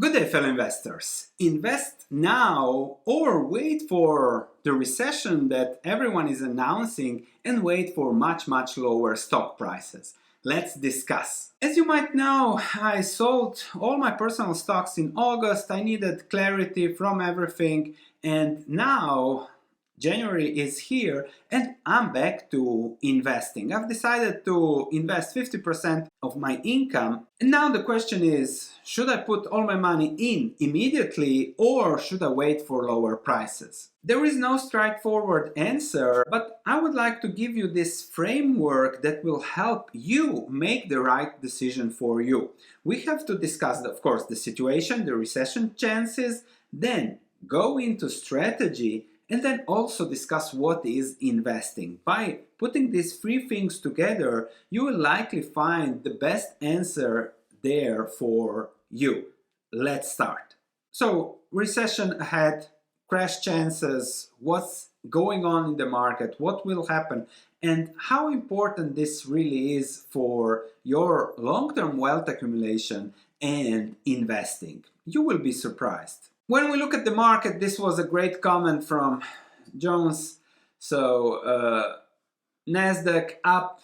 Good day, fellow investors. Invest now or wait for the recession that everyone is announcing and wait for much lower stock prices. Let's discuss. As you might know, I sold all my personal stocks in August. I needed clarity from everything, and now January is here and I'm back to investing. I've decided to invest 50% of my income, and now the question is, should I put all my money in immediately or should I wait for lower prices? There is no straightforward answer, but I would like to give you this framework that will help you make the right decision for you. We have to discuss, of course, the situation, the recession chances, then go into strategy, and then also discuss what is investing. By putting these three things together, you will likely find the best answer there for you. Let's start. So, recession ahead, crash chances, what's going on in the market, what will happen, and how important this really is for your long-term wealth accumulation and investing. You will be surprised. When we look at the market, this was a great comment from Jones. So Nasdaq up,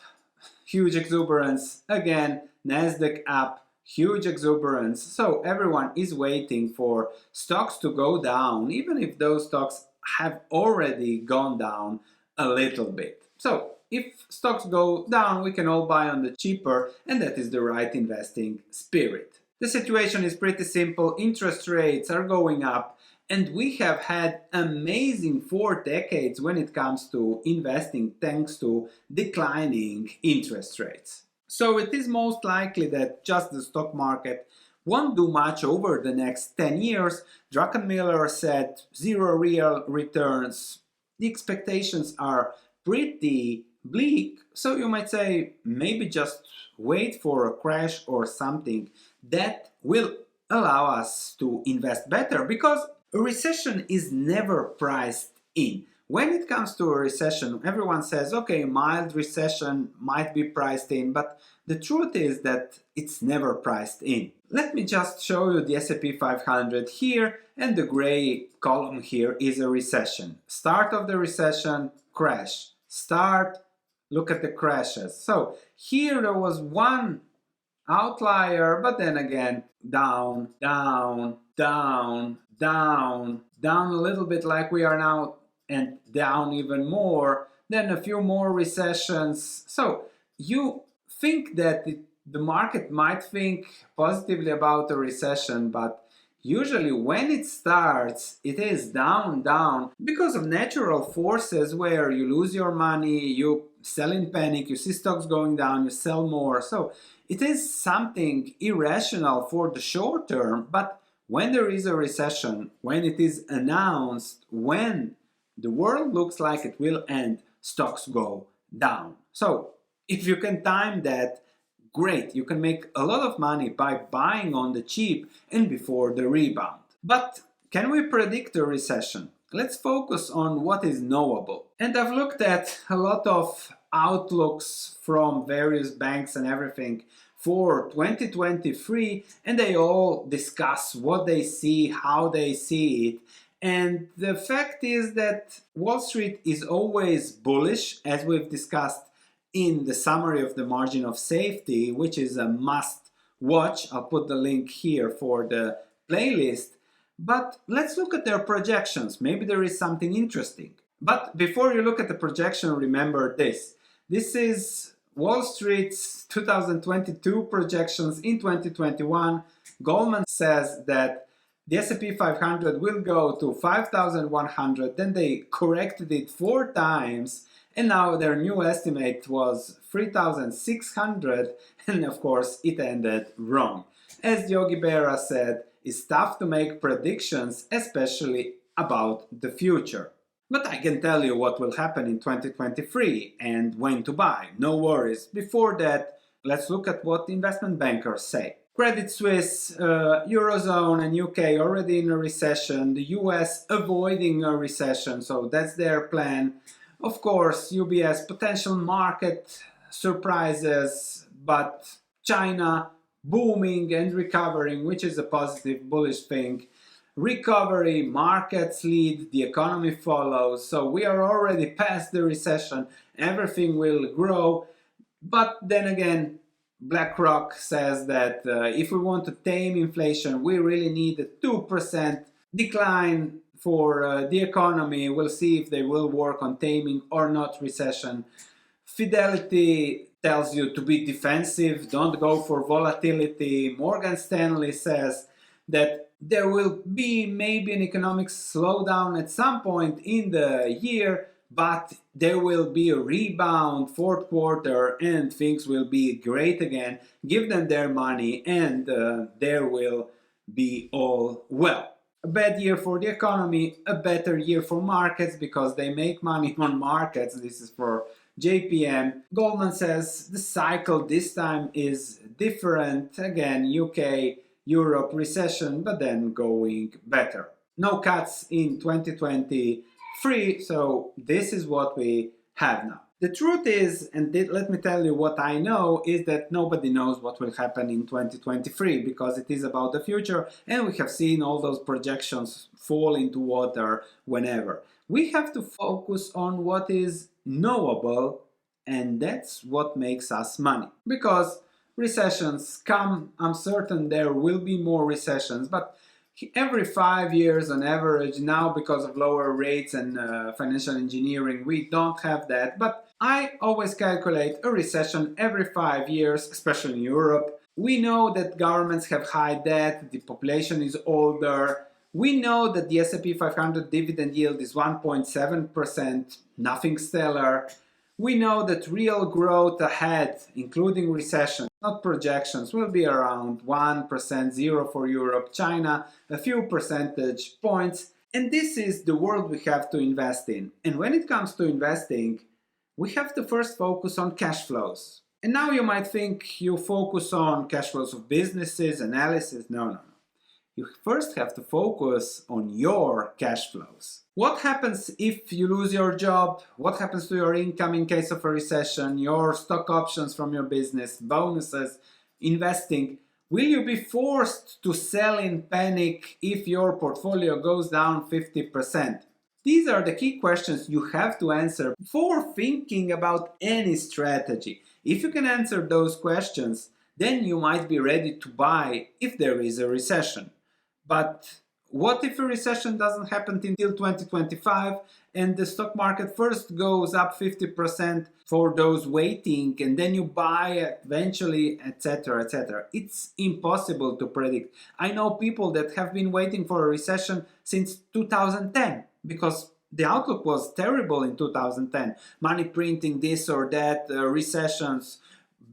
huge exuberance. Again, Nasdaq up, huge exuberance. So everyone is waiting for stocks to go down, even if those stocks have already gone down a little bit. So if stocks go down, we can all buy on the cheaper, and that is the right investing spirit. The situation is pretty simple. Interest rates are going up, and we have had amazing 4 decades when it comes to investing thanks to declining interest rates. So it is most likely that just the stock market won't do much over the next 10 years. Druckenmiller said 0 real returns. The expectations are pretty bleak, so you might say maybe just wait for a crash or something that will allow us to invest better, because a recession is never priced in. When it comes to a recession, everyone says, okay, mild recession might be priced in, but the truth is that it's never priced in. Let me just show you the S&P 500 here, and the gray column here is a recession. Start of the recession, crash. Start, look at the crashes. So here there was one outlier, but then again, down, down, down, down, down a little bit like we are now, and down even more, then a few more recessions. So you think that the market might think positively about a recession, but usually when it starts, it is down, down, because of natural forces where you lose your money, you sell in panic, you see stocks going down, you sell more. So it is something irrational for the short term, but when there is a recession, when it is announced, when the world looks like it will end, stocks go down. So if you can time that, great, you can make a lot of money by buying on the cheap and before the rebound. But can we predict a recession? Let's focus on what is knowable. And I've looked at a lot of outlooks from various banks and everything for 2023, and they all discuss what they see, how they see it. And the fact is that Wall Street is always bullish, as we've discussed in the summary of the margin of safety, which is a must watch. I'll put the link here for the playlist. But let's look at their projections. Maybe there is something interesting. But before you look at the projection, remember this. This is Wall Street's 2022 projections in 2021. Goldman says that the S&P 500 will go to 5,100. Then they corrected it 4 times. And now their new estimate was 3,600, and of course it ended wrong. As Yogi Berra said, it's tough to make predictions, especially about the future. But I can tell you what will happen in 2023 and when to buy, no worries. Before that, let's look at what investment bankers say. Credit Suisse, Eurozone and UK already in a recession, the US avoiding a recession, so that's their plan. Of course, UBS, potential market surprises, but China booming and recovering, which is a positive, bullish thing. Recovery, markets lead, the economy follows. So we are already past the recession, everything will grow. But then again, BlackRock says that if we want to tame inflation, we really need a 2% decline for the economy. We'll see if they will work on taming or not recession. Fidelity tells you to be defensive, don't go for volatility. Morgan Stanley says that there will be maybe an economic slowdown at some point in the year, but there will be a rebound fourth quarter and things will be great again. Give them their money and there will be all well. A bad year for the economy, a better year for markets because they make money on markets. This is for JPM. Goldman says the cycle this time is different. Again, UK, Europe, recession, but then going better. No cuts in 2023, so this is what we have now. The truth is, and let me tell you what I know, is that nobody knows what will happen in 2023 because it is about the future and we have seen all those projections fall into water whenever. We have to focus on what is knowable, and that's what makes us money. Because recessions come, I'm certain there will be more recessions, but every 5 years on average, now because of lower rates and financial engineering, we don't have that. But I always calculate a recession every 5 years, especially in Europe. We know that governments have high debt, the population is older. We know that the S&P 500 dividend yield is 1.7%, nothing stellar. We know that real growth ahead, including recession, not projections, will be around 1%, 0 for Europe, China, a few percentage points. And this is the world we have to invest in. And when it comes to investing, we have to first focus on cash flows. And now you might think you focus on cash flows of businesses, analysis. No. You first have to focus on your cash flows. What happens if you lose your job? What happens to your income in case of a recession? Your stock options from your business, bonuses, investing. Will you be forced to sell in panic if your portfolio goes down 50%? These are the key questions you have to answer before thinking about any strategy. If you can answer those questions, then you might be ready to buy if there is a recession. But what if a recession doesn't happen until 2025 and the stock market first goes up 50% for those waiting and then you buy eventually, etc., etc. It's impossible to predict. I know people that have been waiting for a recession since 2010 because the outlook was terrible in 2010. Money printing, this or that, recessions,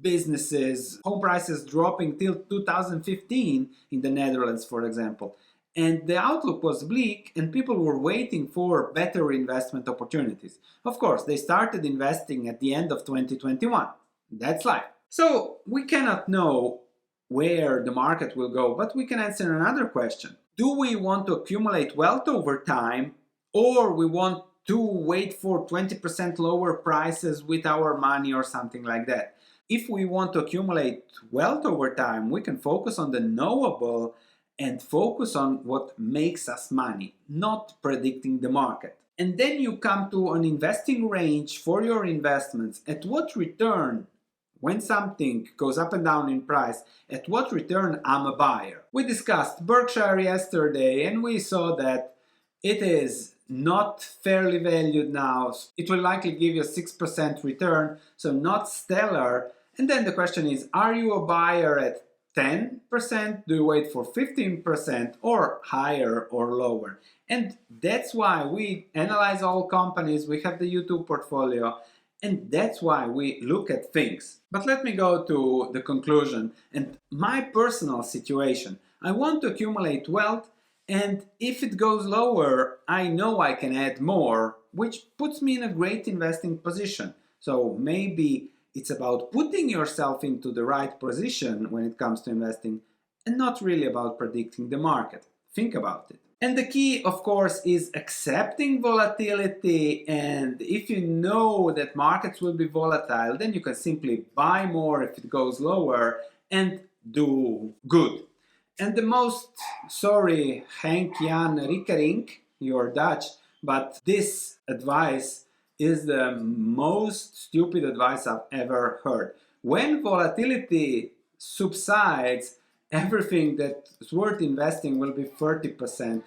businesses, home prices dropping till 2015 in the Netherlands, for example. And the outlook was bleak and people were waiting for better investment opportunities. Of course, they started investing at the end of 2021. That's life. So we cannot know where the market will go, but we can answer another question. Do we want to accumulate wealth over time, or we want to wait for 20% lower prices with our money or something like that? If we want to accumulate wealth over time, we can focus on the knowable and focus on what makes us money, not predicting the market. And then you come to an investing range for your investments. At what return, when something goes up and down in price, at what return I'm a buyer? We discussed Berkshire yesterday and we saw that it is not fairly valued now. It will likely give you a 6% return, so not stellar. And then the question is, are you a buyer at 10%? Do you wait for 15% or higher or lower? And that's why we analyze all companies. We have the YouTube portfolio and that's why we look at things. But let me go to the conclusion and my personal situation. I want to accumulate wealth, and if it goes lower, I know I can add more, which puts me in a great investing position. So maybe it's about putting yourself into the right position when it comes to investing and not really about predicting the market. Think about it. And the key, of course, is accepting volatility. And if you know that markets will be volatile, then you can simply buy more if it goes lower and do good. And the most, sorry, Henk Jan Rickering, you're Dutch, but this advice is the most stupid advice I've ever heard. When volatility subsides, everything that's worth investing will be 30%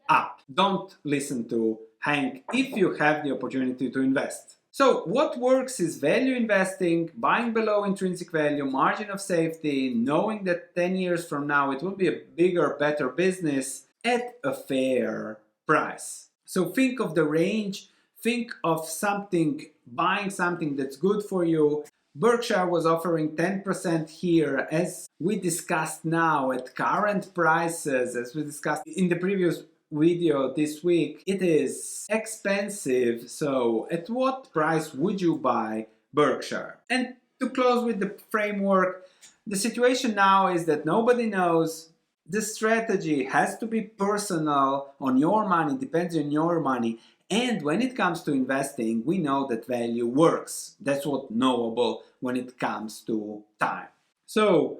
up. Don't listen to Hank if you have the opportunity to invest. So what works is value investing, buying below intrinsic value, margin of safety, knowing that 10 years from now it will be a bigger, better business at a fair price. So think of the range, think of something, buying something that's good for you. Berkshire was offering 10% here, as we discussed now at current prices, as we discussed in the previous video this week. It is expensive, so at what price would you buy Berkshire? And to close with the framework, the situation now is that nobody knows. The strategy has to be personal on your money, depends on your money. And when it comes to investing, we know that value works. That's what knowable when it comes to time. So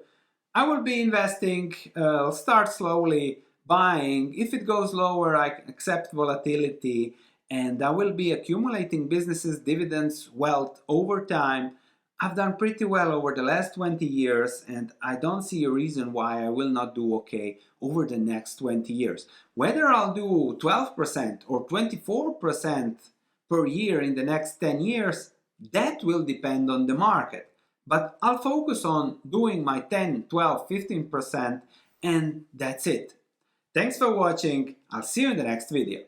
I will be investing, I'll start slowly buying. If it goes lower, I accept volatility, and I will be accumulating businesses, dividends, wealth over time. I've done pretty well over the last 20 years, and I don't see a reason why I will not do okay over the next 20 years. Whether I'll do 12% or 24% per year in the next 10 years, that will depend on the market. But I'll focus on doing my 10, 12, 15%, and that's it. Thanks for watching. I'll see you in the next video.